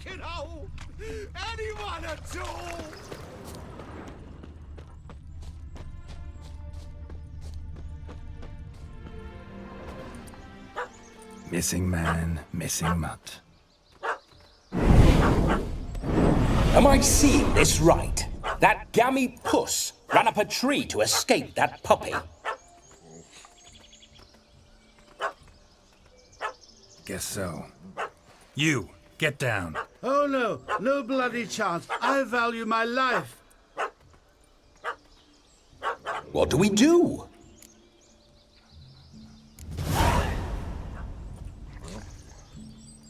fucking hole! Anyone at all! Missing man, missing mutt. Am I seeing this right? That gammy puss ran up a tree to escape that puppy. Guess so. You, get down. Oh no, no bloody chance. I value my life. What do we do?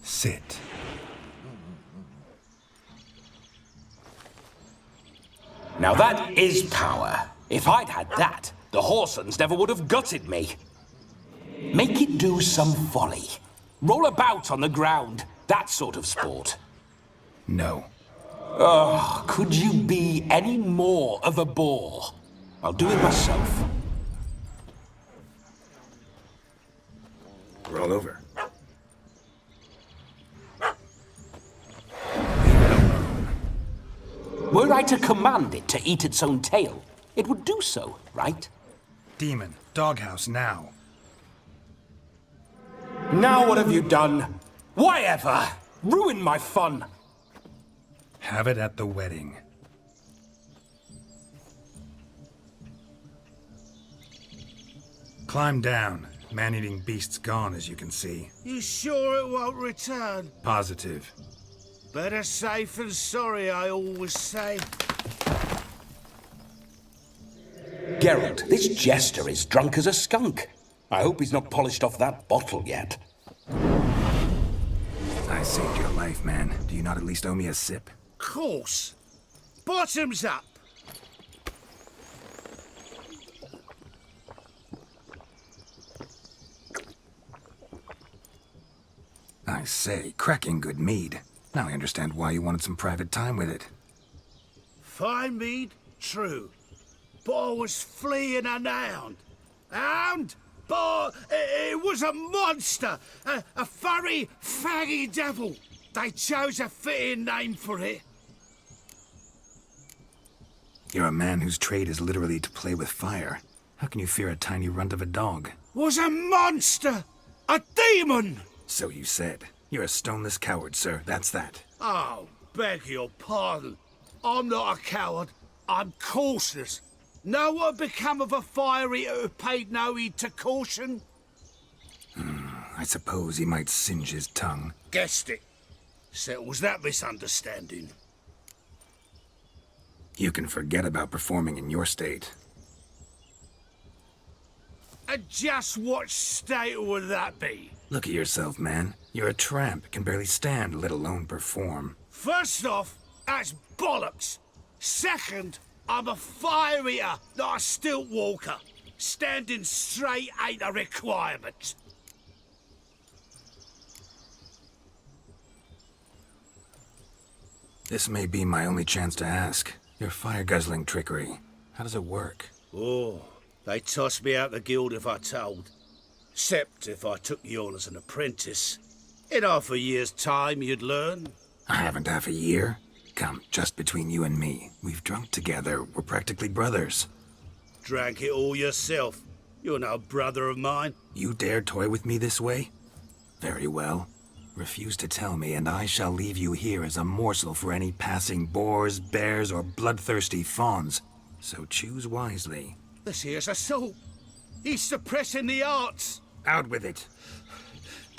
Sit. Now that is power. If I'd had that, the Horsons never would have gutted me. Make it do some folly. Roll about on the ground. That sort of sport. No. Oh, could you be any more of a bore? I'll do it myself. Roll over. Were I to command it to eat its own tail, it would do so, right? Demon, doghouse now. Now what have you done? Why ever? Ruin my fun. Have it at the wedding. Climb down. Man-eating beast's gone, as you can see. You sure it won't return? Positive. Better safe than sorry, I always say. Geralt, this jester is drunk as a skunk. I hope he's not polished off that bottle yet. I saved your life, man. Do you not at least owe me a sip? Course. Bottoms up. I say, cracking good mead. Now I understand why you wanted some private time with it. Fine mead, true. But I was fleeing a hound. Hound? But it was a monster. A furry, faggy devil. They chose a fitting name for it. You're a man whose trade is literally to play with fire. How can you fear a tiny runt of a dog? Was a monster. A demon. So you said. You're a stoneless coward, sir. That's that. Oh, beg your pardon. I'm not a coward. I'm cautious. Know what become of a fire eater who paid no heed to caution? I suppose he might singe his tongue. Guessed it. Settles that misunderstanding. You can forget about performing in your state. And just what state would that be? Look at yourself, man. You're a tramp, can barely stand, let alone perform. First off, that's bollocks. Second, I'm a fire eater, not a stilt walker. Standing straight ain't a requirement. This may be my only chance to ask. Your fire-guzzling trickery, how does it work? Oh, they tossed me out the guild if I told. Except if I took you on as an apprentice. In half a year's time, you'd learn. I haven't half a year. Come, just between you and me. We've drunk together. We're practically brothers. Drank it all yourself. You're no brother of mine. You dare toy with me this way? Very well. Refuse to tell me, and I shall leave you here as a morsel for any passing boars, bears, or bloodthirsty fawns. So choose wisely. This here's assault. He's suppressing the arts. Out with it.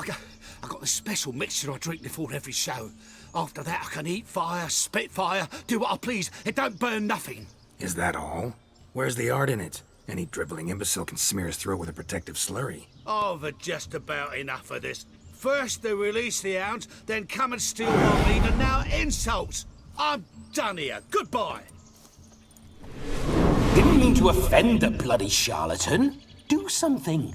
I got the special mixture I drink before every show. After that, I can eat fire, spit fire, do what I please. It don't burn nothing. Is that all? Where's the art in it? Any dribbling imbecile can smear his throat with a protective slurry. I've had just about enough of this. First they release the hounds, then come and steal my meat, and now insults. I'm done here. Goodbye. Didn't mean to offend the bloody charlatan. Do something.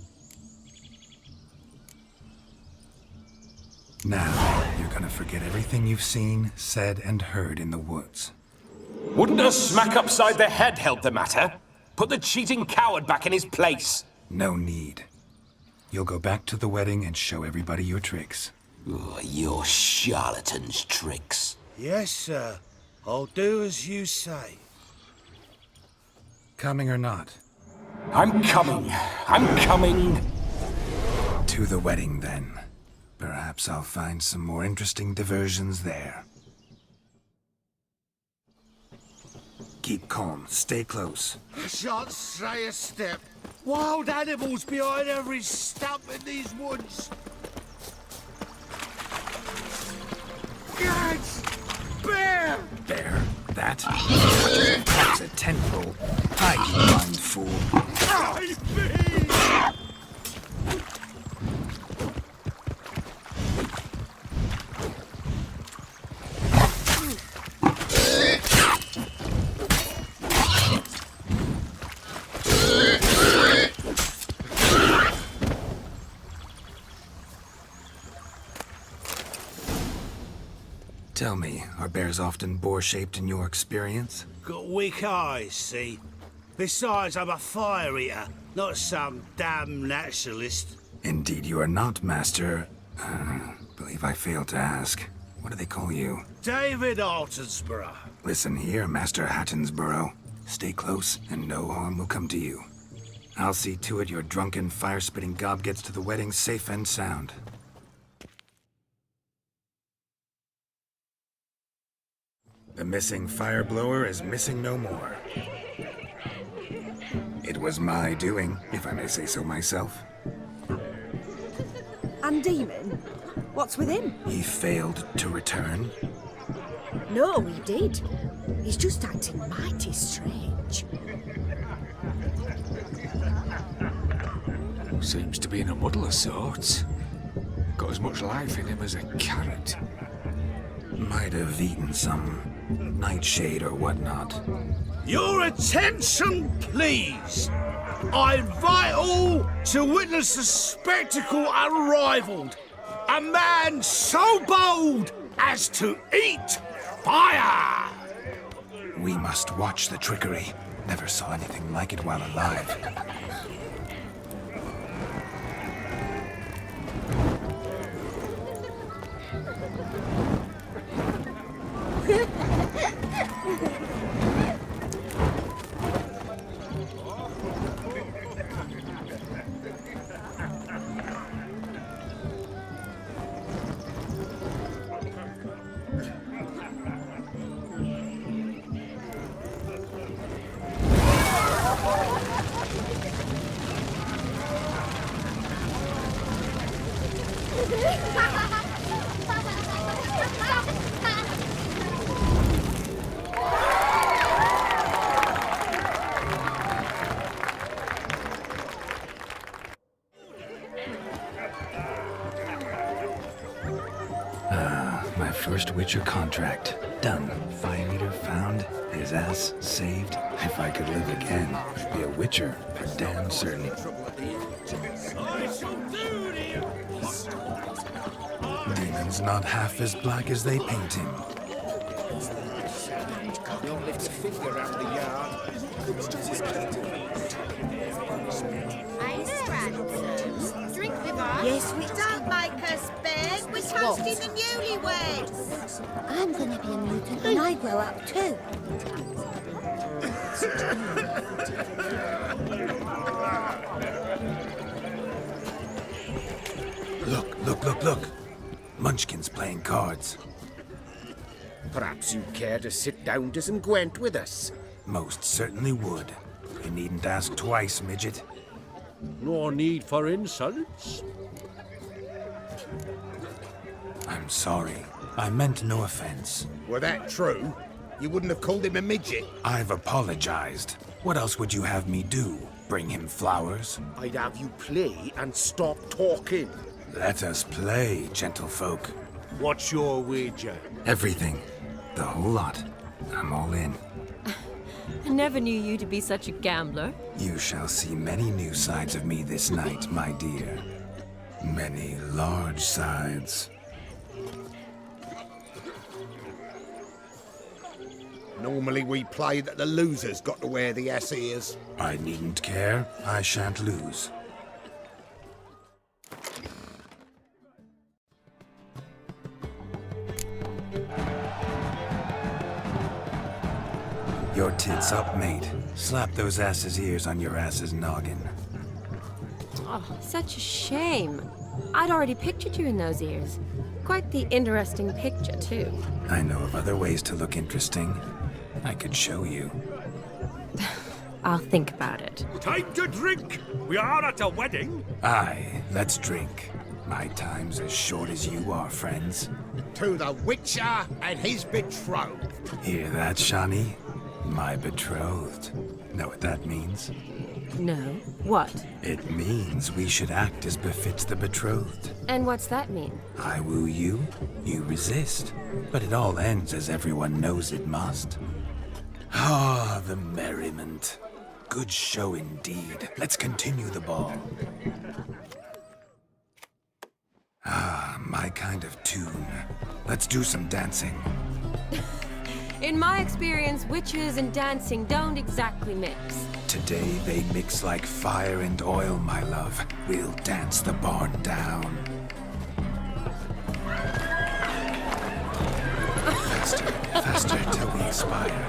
Now, you're gonna forget everything you've seen, said, and heard in the woods. Wouldn't a smack upside the head help the matter? Put the cheating coward back in his place. No need. You'll go back to the wedding and show everybody your tricks. Oh, your charlatan's tricks. Yes, sir. I'll do as you say. Coming or not? I'm coming. I'm coming. To the wedding, then. Perhaps I'll find some more interesting diversions there. Keep calm. Stay close. I shan't say a step. Wild animals behind every stump in these woods. Yes! Bear! There. That? That's a tendril. Hide, you blind fool. Hide me! Tell me, are bears often boar-shaped in your experience? Got weak eyes, see? Besides, I'm a fire eater, not some damn naturalist. Indeed you are not, Master... believe I failed to ask. What do they call you? David Altonsborough. Listen here, Master Hattonsborough. Stay close, and no harm will come to you. I'll see to it your drunken, fire-spitting gob gets to the wedding safe and sound. The missing fire blower is missing no more. It was my doing, if I may say so myself. And Demon? What's with him? He failed to return. No, he did. He's just acting mighty strange. Seems to be in a muddle of sorts. Got as much life in him as a carrot. Might have eaten some nightshade or whatnot. Your attention, please. I invite all to witness a spectacle unrivaled. A man so bold as to eat fire! We must watch the trickery. Never saw anything like it while alive. My first Witcher contract. Done. Fire Eater found. His ass saved. If I could live again, I'd be a Witcher, for damn certain. Demon's not half as black as they paint him. Yes, we Don't make us beg. We're toasting the newlyweds. I'm gonna be a mutant when I grow up too. Look. Munchkin's playing cards. Perhaps you'd care to sit down to some Gwent with us. Most certainly would. You needn't ask twice, midget. No need for insults. I'm sorry. I meant no offense. Were that true, you wouldn't have called him a midget. I've apologized. What else would you have me do? Bring him flowers? I'd have you play and stop talking. Let us play, gentlefolk. What's your wager? Everything. The whole lot. I'm all in. I never knew you to be such a gambler. You shall see many new sides of me this night, my dear. Many large sides. Normally we play that the loser's got to wear the ass ears. I needn't care. I shan't lose. Your tits up, mate. Slap those asses' ears on your ass's noggin. Oh, such a shame. I'd already pictured you in those ears. Quite the interesting picture, too. I know of other ways to look interesting. I could show you. I'll think about it. Time to drink! We are at a wedding! Aye, let's drink. My time's as short as you are, friends. To the Witcher and his betrothed. Hear that, Shani? My betrothed. Know what that means? No. What? It means we should act as befits the betrothed. And what's that mean? I woo you, you resist. But it all ends as everyone knows it must. Ah, the merriment. Good show indeed. Let's continue the ball. Ah, my kind of tune. Let's do some dancing. In my experience, witches and dancing don't exactly mix. Today they mix like fire and oil, my love. We'll dance the barn down. Faster, faster till we expire.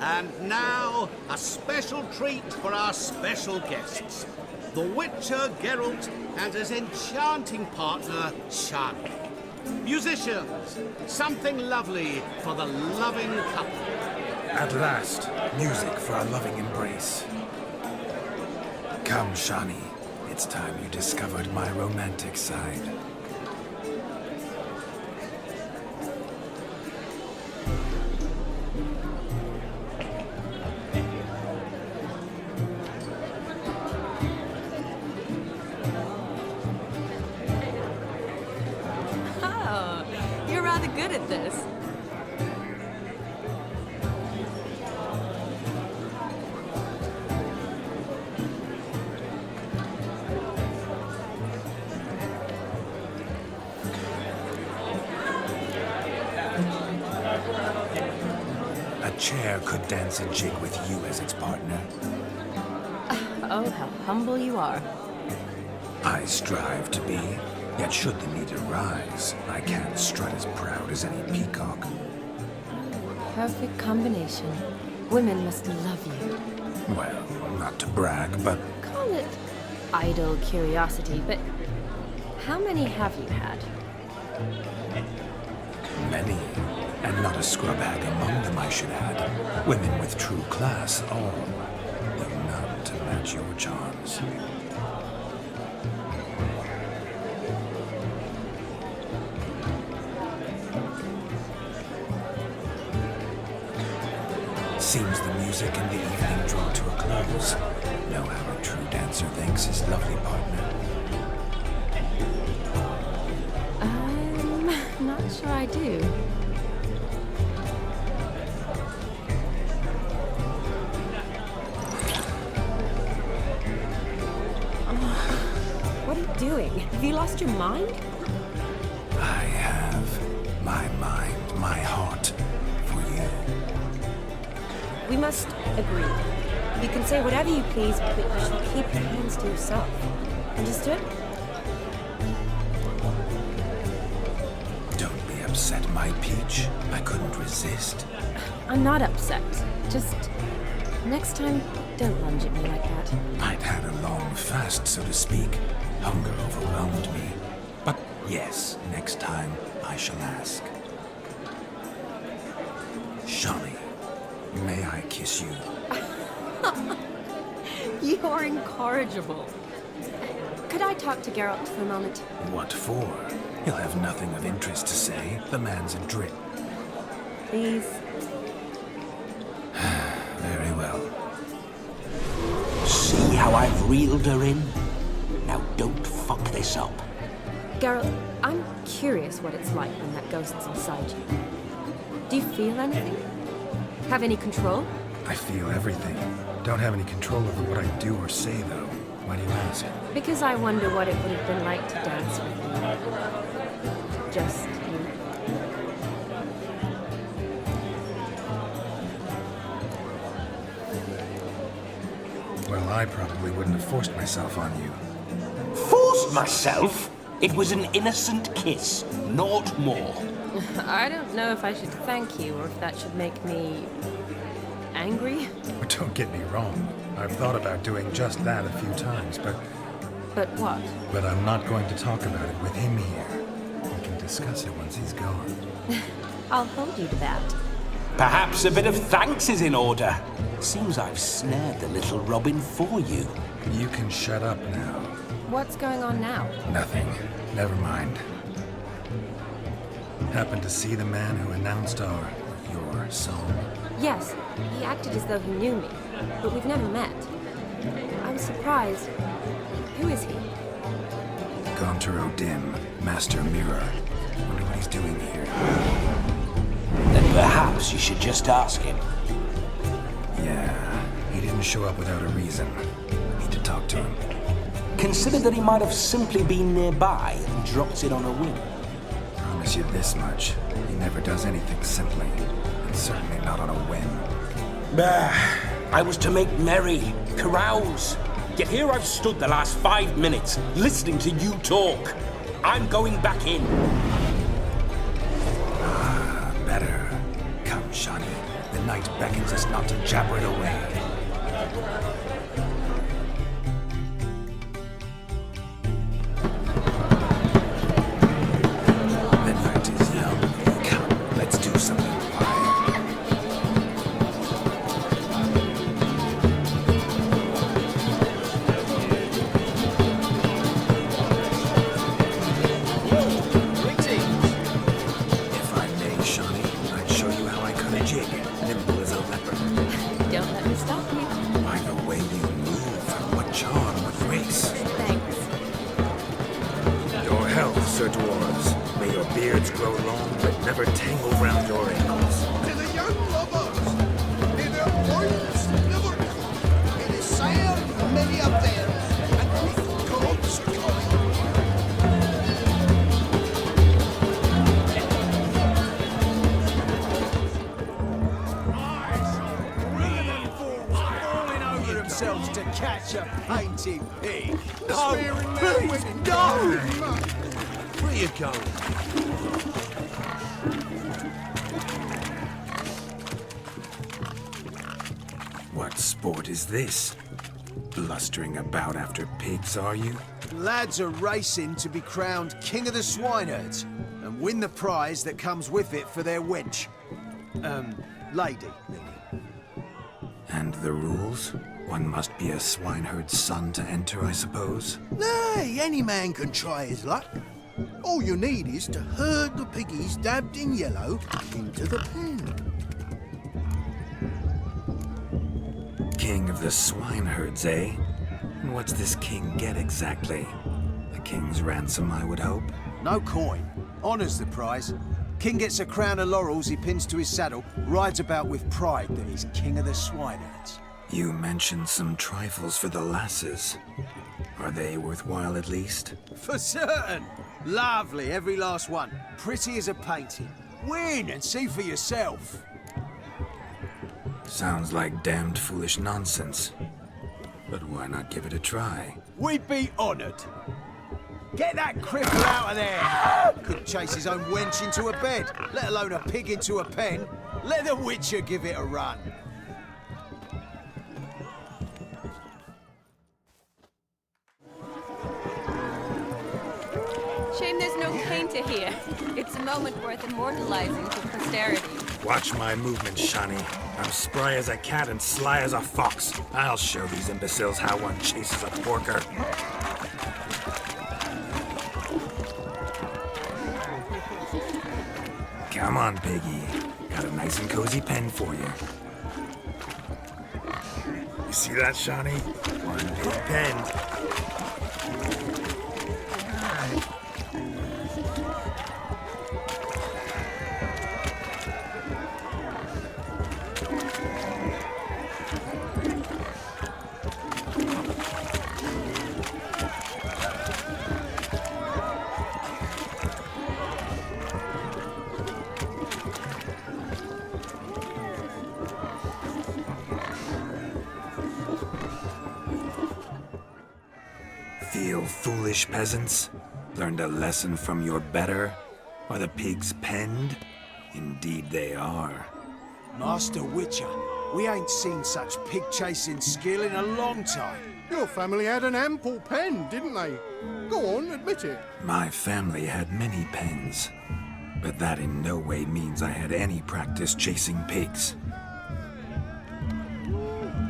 And now, a special treat for our special guests. The Witcher Geralt and his enchanting partner, Shani. Musicians, something lovely for the loving couple. At last, music for a loving embrace. Come, Shani. It's time you discovered my romantic side. Oh, you're rather good at this. A chair could dance a jig with you as its partner. Oh, how humble you are. I strive to be, yet should the need arise, I can't strut as proud as any peacock. Perfect combination. Women must love you. Well, not to brag, but Call it idle curiosity, but how many have you had? many, and not a scrub hag among them, I should add. Women with true class, all, though none to match your charms. Seems the music and the evening draw to a close. Know how a true dancer thanks his lovely partner. Not sure I do. What are you doing? Have you lost your mind? I have my mind, my heart, for you. We must agree. You can say whatever you please, but you should keep your hands to yourself. Understood? Don't be upset, my peach. I couldn't resist. I'm not upset. Just next time, don't lunge at me like that. I'd had a long fast, so to speak. Hunger overwhelmed me. But yes, next time I shall ask. Shani, may I kiss you? You're incorrigible. Could I talk to Geralt for a moment? What for? He'll have nothing of interest to say. The man's adrift. Please. Very well. how I've reeled her in? Now don't fuck this up. Geralt, I'm curious what it's like when that ghost's inside you. Do you feel anything? Have any control? I feel everything. Don't have any control over what I do or say, though. Why do you ask? Because I wonder what it would have been like to dance with you. Just you. Well, I probably wouldn't have forced myself on you. Forced myself? It was an innocent kiss, naught more. I don't know if I should thank you or if that should make me angry. Don't get me wrong. I've thought about doing just that a few times, but what? But I'm not going to talk about it with him here. We can discuss it once he's gone. I'll hold you to that. Perhaps a bit of thanks is in order. Seems I've snared the little Robin for you. You can shut up now. What's going on now? Nothing. Never mind. Happened to see the man who announced your song? Yes, he acted as though he knew me, but we've never met. I was surprised. Who is he? Gaunter O'Dimm, Master Mirror. Wonder what he's doing here. Then perhaps you should just ask him. Yeah, he didn't show up without a reason. Need to talk to him. Consider that he might have simply been nearby and dropped it on a whim. Promise you this much. He never does anything simply. And certainly not on a whim. Bah! I was to make merry, carouse. Yet here I've stood the last 5 minutes, listening to you talk. I'm going back in. Better. Come, Shani. The night beckons us not to jabber it away. The night is young. Come, let's do something wild. If I may, Shani, I'd show you how I cut a jig, nimble as a leopard. Don't let me stop you. By the way you move, what charm, what grace. Thanks. Your health, Sir Dwarves. May your beards grow long, but never tangle round your ankles. To the young lovers, may their minds never come. It is sad, many of them, and great gods are coming. Falling over themselves to catch a painted pig. No, please, no! Where you going? What sport is this? Blustering about after pigs, are you? Lads are racing to be crowned King of the Swineherds and win the prize that comes with it for their wench. Lady, meaning. And the rules? One must be a swineherd's son to enter, I suppose? Nay, any man can try his luck. All you need is to herd the piggies dabbed in yellow into the pen. King of the swineherds, eh? And what's this king get exactly? A king's ransom, I would hope. No coin. Honours the prize. King gets a crown of laurels he pins to his saddle, rides about with pride that he's King of the Swineherds. You mentioned some trifles for the lasses. Are they worthwhile at least? For certain. Lovely, every last one. Pretty as a painting. Win and see for yourself. Sounds like damned foolish nonsense. But why not give it a try? We'd be honoured. Get that cripple out of there! Couldn't chase his own wench into a bed, let alone a pig into a pen. Let the Witcher give it a run. Shame there's no painter here. It's a moment worth immortalizing for posterity. Watch my movements, Shani. I'm spry as a cat and sly as a fox. I'll show these imbeciles how one chases a porker. Come on, piggy. Got a nice and cozy pen for you. You see that, Shani? One big pen. Feel foolish peasants? Learned a lesson from your better? Are the pigs penned? Indeed they are. Master Witcher, we ain't seen such pig-chasing skill in a long time. Your family had an ample pen, didn't they? Go on, admit it. My family had many pens, but that in no way means I had any practice chasing pigs.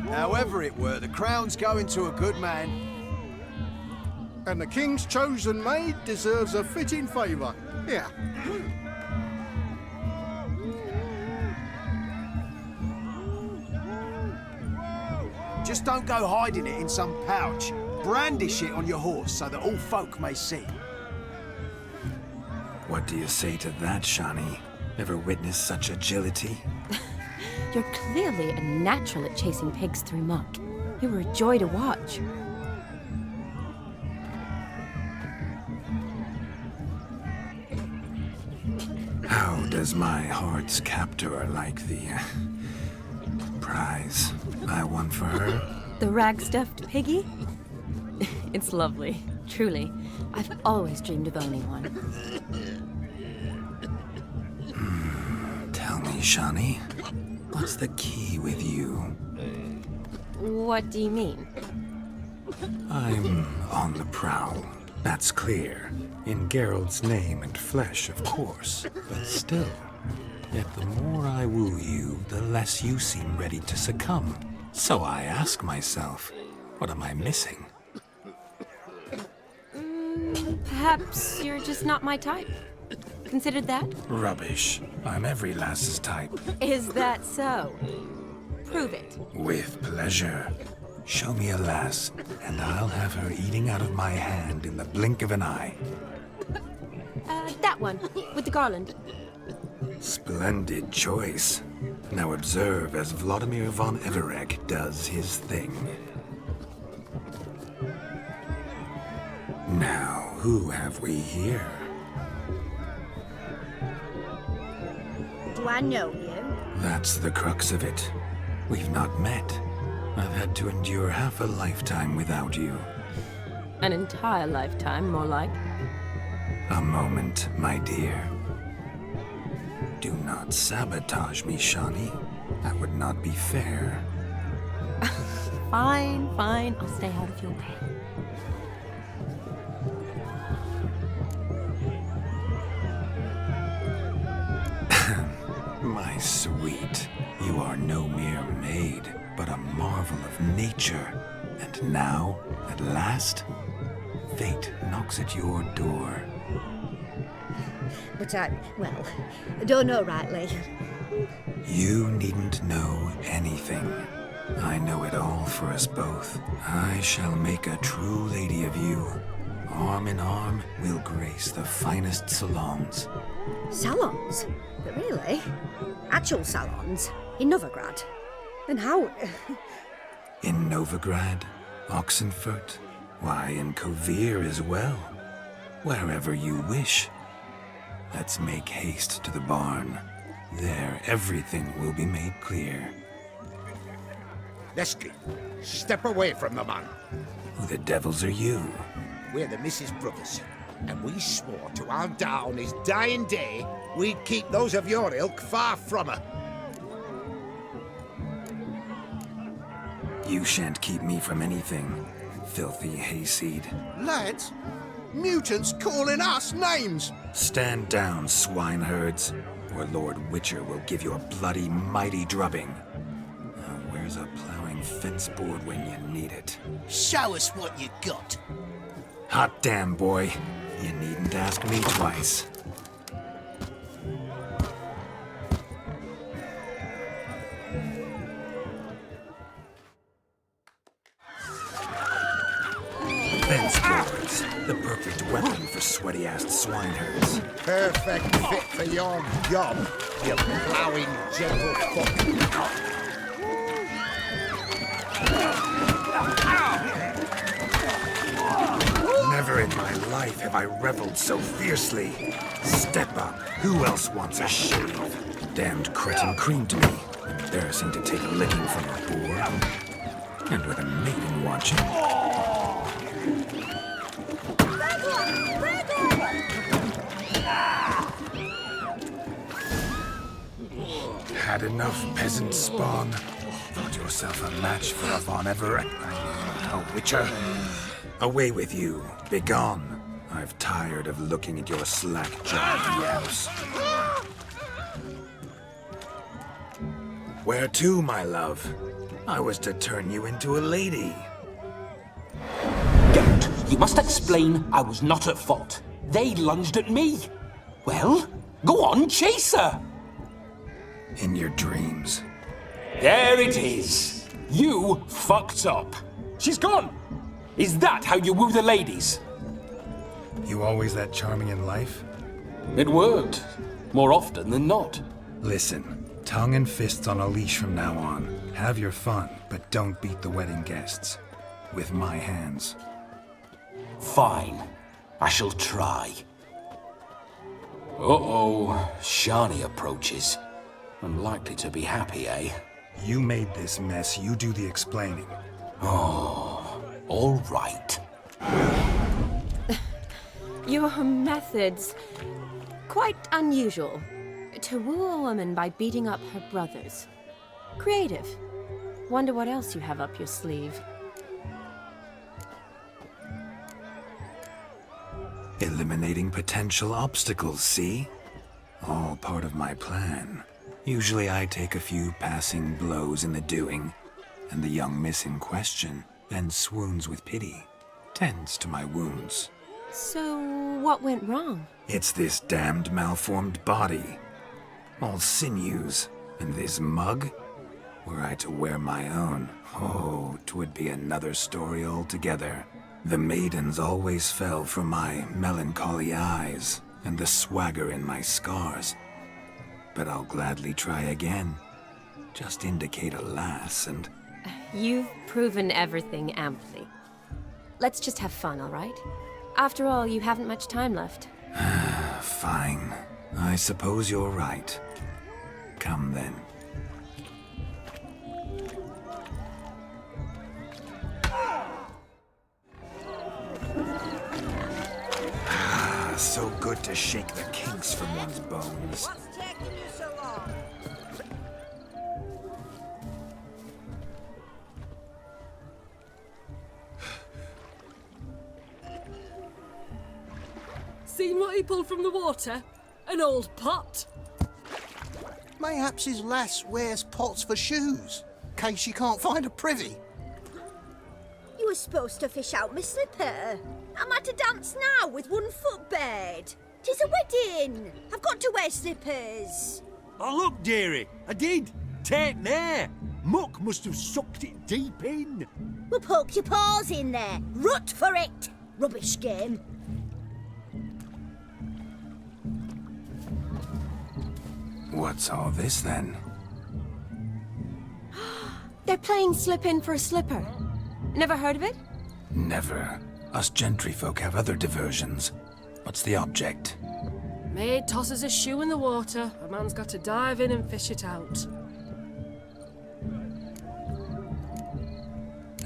However it were, the crown's going to a good man. And the king's chosen maid deserves a fitting favour. Here. Just don't go hiding it in some pouch. Brandish it on your horse so that all folk may see. What do you say to that, Shani? Ever witnessed such agility? You're clearly a natural at chasing pigs through muck. You were a joy to watch. How does my heart's captor like the prize I won for her? The rag-stuffed piggy? It's lovely, truly. I've always dreamed of owning one. Tell me, Shani, what's the key with you? What do you mean? I'm on the prowl, that's clear. In Geralt's name and flesh, of course, but still. Yet the more I woo you, the less you seem ready to succumb. So I ask myself, what am I missing? Perhaps you're just not my type. Considered that? Rubbish. I'm every lass's type. Is that so? Prove it. With pleasure. Show me a lass, and I'll have her eating out of my hand in the blink of an eye. That one, with the garland. Splendid choice. Now observe as Vlodimir von Everec does his thing. Now, who have we here? Do I know you? That's the crux of it. We've not met. I've had to endure half a lifetime without you. An entire lifetime, more like. A moment, my dear. Do not sabotage me, Shani. That would not be fair. Fine, fine. I'll stay out of your way. My sweet, you are no mere maid, but a marvel of nature. And now, at last, fate knocks at your door. But I don't know rightly. You needn't know anything. I know it all for us both. I shall make a true lady of you. Arm in arm, we'll grace the finest salons. Salons? But really? Actual salons? In Novigrad? And how? In Novigrad, Oxenfurt, why, in Kovir as well. Wherever you wish. Let's make haste to the barn. There, everything will be made clear. Leslie, step away from the man. Who the devils are you? We're the Mrs. Brothers, and we swore to our down his dying day we'd keep those of your ilk far from her. You shan't keep me from anything, filthy hayseed. Lads, mutants calling us names. Stand down, swineherds, or Lord Witcher will give you a bloody mighty drubbing. Where's a plowing fence board when you need it? Show us what you got. Hot damn, boy. You needn't ask me twice. The perfect weapon for sweaty-assed swineherds. Perfect fit for your job, you ploughing gentlefolk. Never in my life have I reveled so fiercely. Step up. Who else wants a shave? Damned cretin creamed me. Embarrassing to take a licking from a boor. And with a maiden watching. Had enough, peasant spawn. Thought yourself a match for a Von Everec. A witcher. Away with you. Begone. I've tired of looking at your slack-jawed yams. Where to, my love? I was to turn you into a lady. Geralt, you must explain I was not at fault. They lunged at me. Well, go on, chase her. In your dreams. There it is. You fucked up. She's gone. Is that how you woo the ladies? You always that charming in life? It worked. More often than not. Listen, tongue and fists on a leash from now on. Have your fun, but don't beat the wedding guests. With my hands. Fine. I shall try. Uh-oh. Shani approaches. Unlikely to be happy, eh? You made this mess, you do the explaining. Oh, all right. Your methods. Quite unusual. To woo a woman by beating up her brothers. Creative. Wonder what else you have up your sleeve. Eliminating potential obstacles, see? All part of my plan. Usually I take a few passing blows in the doing, and the young miss in question then swoons with pity, tends to my wounds. So, what went wrong? It's this damned malformed body. All sinews, and this mug? Were I to wear my own, oh, 'twould be another story altogether. The maidens always fell for my melancholy eyes, and the swagger in my scars. But I'll gladly try again. Just indicate a lass and... You've proven everything amply. Let's just have fun, all right? After all, you haven't much time left. Fine. I suppose you're right. Come then. So good to shake the kinks from one's bones. What's taking you so long? Seen what he pulled from the water? An old pot. Mayhaps his lass wears pots for shoes, case she can't find a privy. You were supposed to fish out my slipper. I'm at a dance now with one foot bared. 'Tis a wedding. I've got to wear slippers. Oh, look, dearie, I did. Take there. Muck must have sucked it deep in. Well, poke your paws in there. Rut for it. Rubbish game. What's all this then? They're playing slip in for a slipper. Never heard of it? Never. Us gentry folk have other diversions. What's the object? Maid tosses a shoe in the water. A man's got to dive in and fish it out.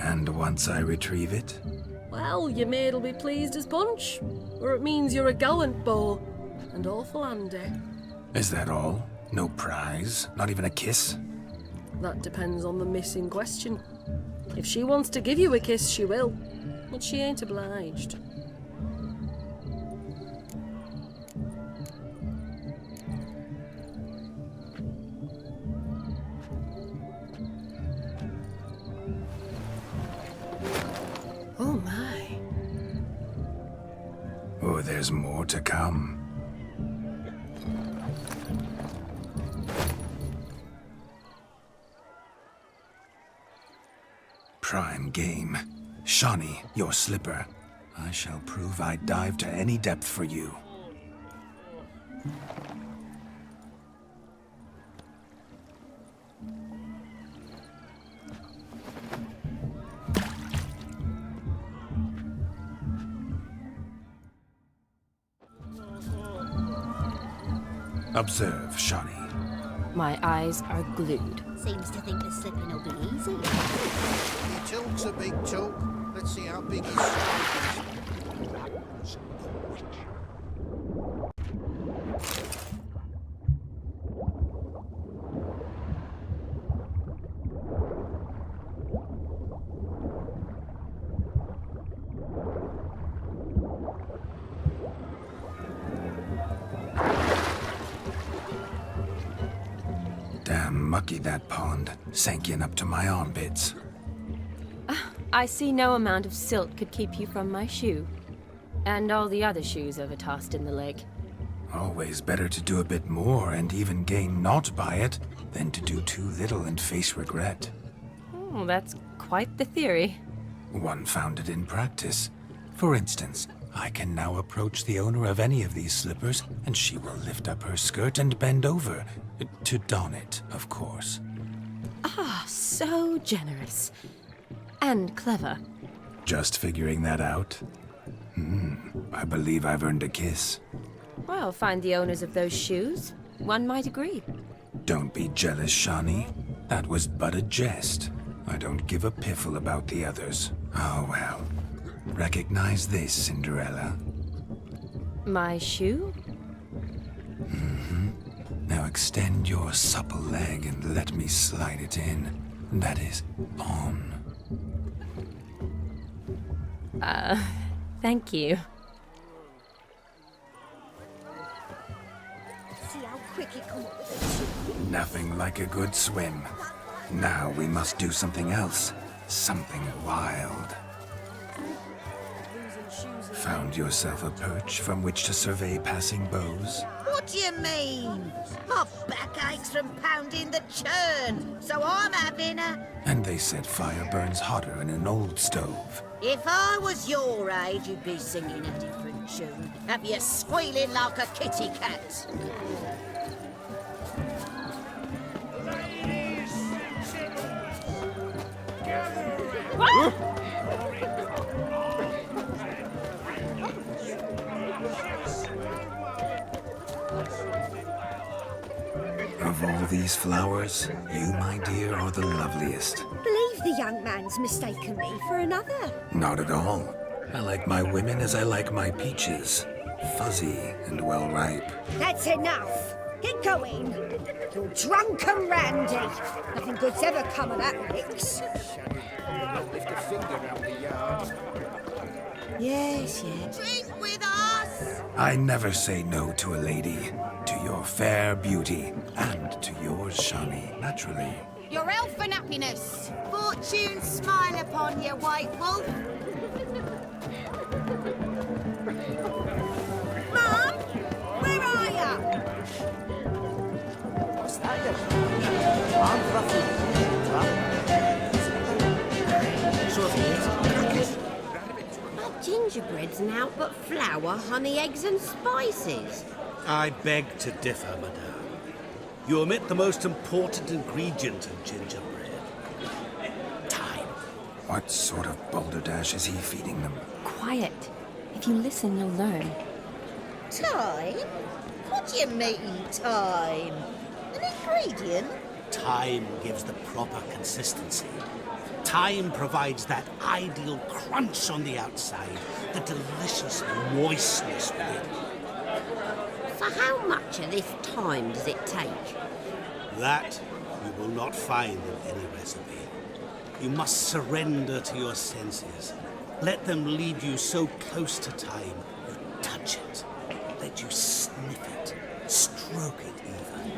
And once I retrieve it? Well, your maid'll be pleased as punch. Or it means you're a gallant beau. And awful handy. Is that all? No prize? Not even a kiss? That depends on the miss in question. If she wants to give you a kiss, she will. But she ain't obliged. Oh my. Oh, there's more to come. Prime game. Shani, your slipper. I shall prove I'd dive to any depth for you. Observe, Shani. My eyes are glued. Seems to think the slipping will be easy. Your talk's a big talk. Let's see how big his talk is. Damn mucky, that pond. Sank in up to my armpits. I see no amount of silt could keep you from my shoe. And all the other shoes overtossed in the lake. Always better to do a bit more and even gain naught by it than to do too little and face regret. Oh, that's quite the theory. One founded in practice. For instance, I can now approach the owner of any of these slippers, and she will lift up her skirt and bend over. To don it, of course. Ah, so generous. And clever. Just figuring that out? I believe I've earned a kiss. Well, find the owners of those shoes. One might agree. Don't be jealous, Shani. That was but a jest. I don't give a piffle about the others. Oh well. Recognize this, Cinderella. My shoe? Now extend your supple leg and let me slide it in. That is, on. Thank you. See how quick he come up with it. Nothing like a good swim. Now we must do something else. Something wild. Found yourself a perch from which to survey passing bows? What do you mean? My back aches from pounding the churn, so I'm having a... And they said fire burns hotter in an old stove. If I was your age, you'd be singing a different tune. Have you squealing like a kitty cat? Ladies and gentlemen, gather around. Of all these flowers, you, my dear, are the loveliest. Believe the young man's mistaken me for another. Not at all. I like my women as I like my peaches. Fuzzy and well ripe. That's enough. Get going. You're drunk and randy. Nothing good's ever come of that mix. Lift a finger out the yard. Yes, yes. Drink with us! I never say no to a lady. To your fair beauty, and to yours, Shani, naturally. Your elfin happiness. Fortune smile upon you, white wolf. Mom, where are you? What's that? I'm Not gingerbreads now, but flour, honey, eggs and spices. I beg to differ, madame. You omit the most important ingredient of gingerbread. Time. What sort of balderdash is he feeding them? Quiet. If you listen, you'll learn. Time? What do you mean, time? An ingredient? Time gives the proper consistency. Time provides that ideal crunch on the outside, the delicious moistness within. So how much of this time does it take? That you will not find in any recipe. You must surrender to your senses. Let them lead you so close to time, you touch it. Let you sniff it, stroke it even.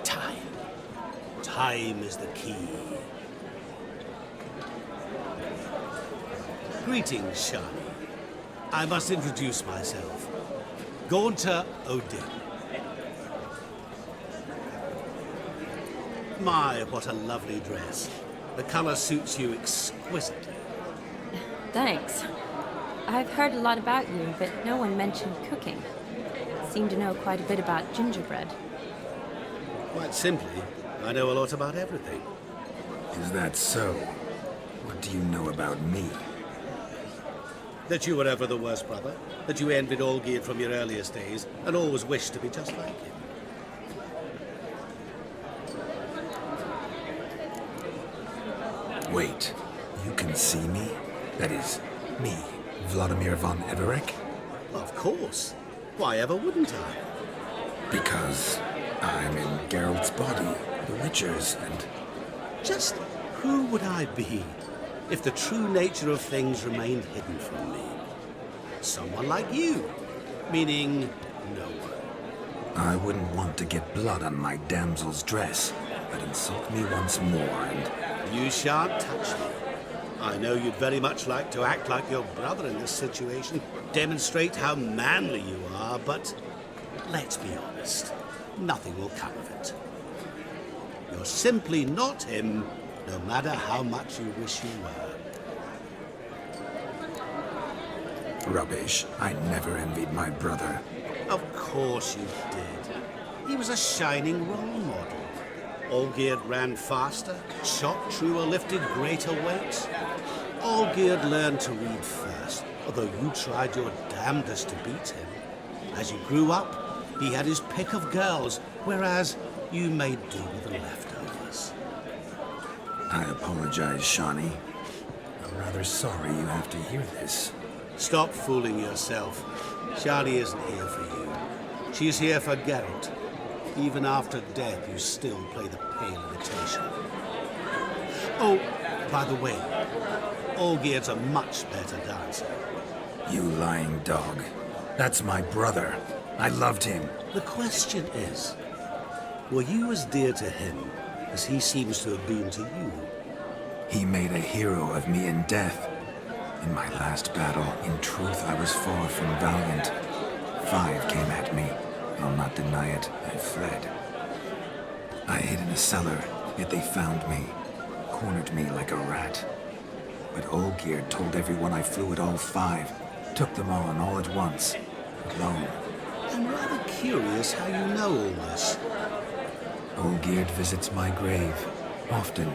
Time. Time is the key. Greetings, Shani. I must introduce myself. Gaunter O'Dimm. My, what a lovely dress. The color suits you exquisitely. Thanks. I've heard a lot about you, but no one mentioned cooking. Seem to know quite a bit about gingerbread. Quite simply, I know a lot about everything. Is that so? What do you know about me? That you were ever the worst brother, that you envied Olgierd from your earliest days, and always wished to be just like him. Wait, you can see me? That is, me, Vlodimir von Everec? Of course. Why ever wouldn't I? Because I'm in Geralt's body, the Witcher's, and... Just who would I be if the true nature of things remained hidden from me? Someone like you, meaning no one. I wouldn't want to get blood on my damsel's dress, but insult me once more and... You shan't touch me. I know you'd very much like to act like your brother in this situation, demonstrate how manly you are, but let's be honest, nothing will come of it. You're simply not him, no matter how much you wish you were. Rubbish. I never envied my brother. Of course you did. He was a shining role model. Olgierd ran faster, shot truer, lifted greater weights. Olgierd learned to read first, although you tried your damnedest to beat him. As you grew up, he had his pick of girls, whereas you made do with the leftovers. I apologize, Shani. I'm rather sorry you have to hear this. Stop fooling yourself. Shani isn't here for you. She's here for Geralt. Even after death, you still play the pale imitation. Oh, by the way, Olgierd's a much better dancer. You lying dog. That's my brother. I loved him. The question is, were you as dear to him as he seems to have been to you? He made a hero of me in death. In my last battle, in truth, I was far from valiant. 5 came at me. I'll not deny it, I fled. I hid in a cellar, yet they found me, cornered me like a rat. But Olgierd told everyone I flew at all 5, took them on all at once, alone. I'm rather curious how you know all this. Olgierd visits my grave, often,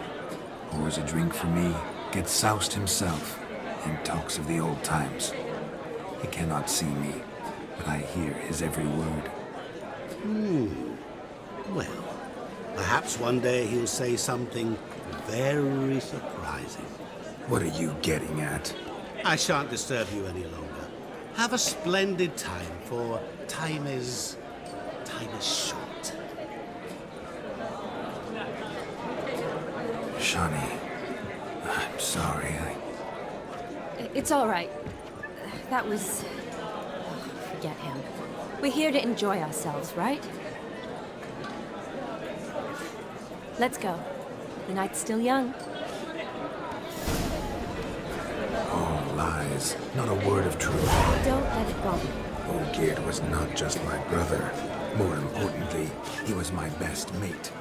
pours a drink for me, gets soused himself, and talks of the old times. He cannot see me, but I hear his every word. Well, perhaps one day he'll say something very surprising. What are you getting at? I shan't disturb you any longer. Have a splendid time, for time is short. Shani, I'm sorry, It's all right. That was... forget him. We're here to enjoy ourselves, right? Let's go. The night's still young. All lies, not a word of truth. Don't let it bother you. Olgierd was not just my brother. More importantly, he was my best mate.